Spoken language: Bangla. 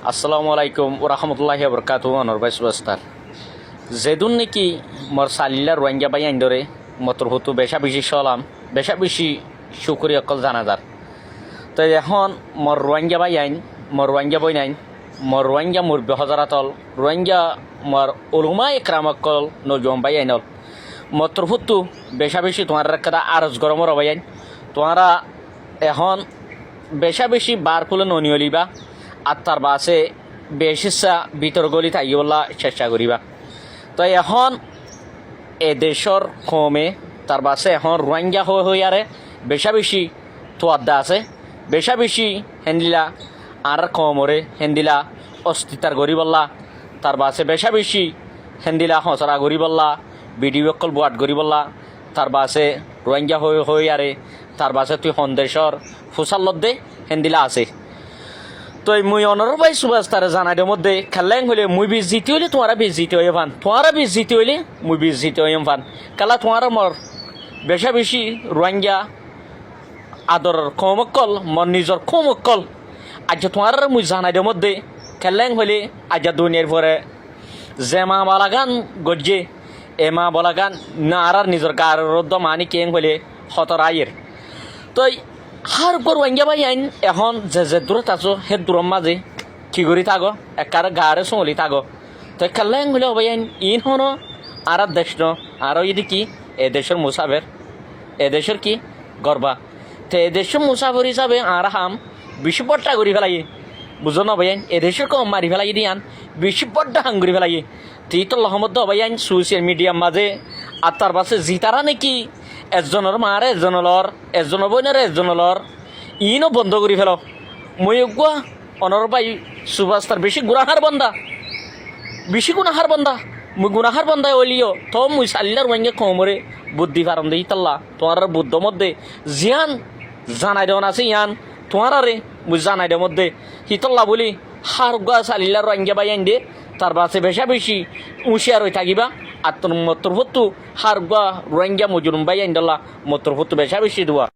আসসালামু আলাইকুম ওরহমতুল্লাহি বরকাতুহু অনরবাই সুবাস্তার যেদুন নাকি মোর সালিল্লা রোহিঙ্গা বাই আইন ধরে মতর হতু বেশা বেশি সলাম বেশা বেশি শুকুরি অকল জানাজার তো এখন মোর রোহিঙ্গা বাই আইন মোর রোহিঙ্গা বই নাইন মোর রোহিঙ্গা মোর বেহজারাতল রোহিঙ্গা মোর উলুমা একরাম অকল নজম বাই আইনল মতর হতু বেশা বেশি তোমার একটা আরজ গরমর বাই আইন তোমারা এখন বেশা বেশি বার খুলে ননিয়লিবা আর তার বাসে বেশিসা ভিতর গলি থাকিবলা চেষ্টা করিবা তো এখন এ দেশর কমে তার বাসে এখন রোহিঙ্গা হয়ে আরে বেশা বেশি তোয়াদ্দা আছে বেশা বেশি হেন্দিলা আর কমরে হেন্দিলা অস্তিত্বার গরিবল্লা তার বাসে বেশা বেশি হেন্দিলা হসরা গরিবল্লা ভিডিও কল বুয়াট গরিবল্লা তার বাসে রোহিঙ্গা হয়ে আরে তার বাসে তুই সন্দেশর ফুসাল্লদে হেন্দিলা আছে তো মুই অনর ভাই সুভাষ তারা জানাইদের মধ্যে খেললেন হইলে মুই বীজ জিতে হইলে তোমারা বীজ জিতে হয়ে ফান তোমারা বীজ জিতে হইলে মুই বীজ জিতে হইম ফান কালা তোমারা মর বেশা বেশি রোহিঙ্গা আদর কমকল মর নিজর কমকল আজ তোমার মুই জানাইদের মধ্যে খেললেন হইলে আজ দুনিয়ার পরে জেমা বালাগান গজ্জে এমা বলাগান না আর নিজর গার রদ্দ মানি কেং হইলে হতর আয়ের তো হার গর রোহিঙ্গা বাই আইন এখন যে দূরত আছো হে দূরম মাঝে কি করি থাকো একার গাড়ে চলি থাকো তো খেললেন হলে বাই আইন ইন হনো আর দেশ ন আরও ইদি কি এ দেশের মুসাফের এ দেশের কি গর্বা তো এ দেশের মুসাফর হিসাবে আর হাম বেশি বট্টা করি ফেলাই বুঝো না ভাই আইন এ দেশের কম মারি ফেলাই দিয়ান বেশি বড্ডা হাং করি ফেলাই তুই তো লহমদ ভাই আইন সোশ্যাল মিডিয়ার মাঝে আর তার পাশে জিতারা নাকি একজনের মারে একজনের একজনের বইনের একজনের ইনও বন্ধ করে ফেল মই গুয়া অনর ভাই সুভাষ তার বেশি গুণাহার বন্ধা বেশি গুণাহার বন্ধা মুই গুণাহার বন্ধা ওলিও তো মুই সাল্লার রোহিঙ্গা কমরে বুদ্ধি ফারম দে ইতাল্লা তোমার বুদ্ধ মধ্যে জিয়ান জানাই দেওয়ান আছে ইয়ান তোমার আরে মুই জানাই দেওয়ার মধ্যে হিতল্লা বলি হার গুয়া সাল্লার রোহিঙ্গা বাই আইন দে তার বাসে বেশা বেশি উঁশিয়ার হয়ে থাকিবা আর তোর মতর ভত্তু হার গুয়া রোহিঙ্গা মজুরুম বাই আইন দল্লা মতর ভত্তু বেশা বেশি দেওয়া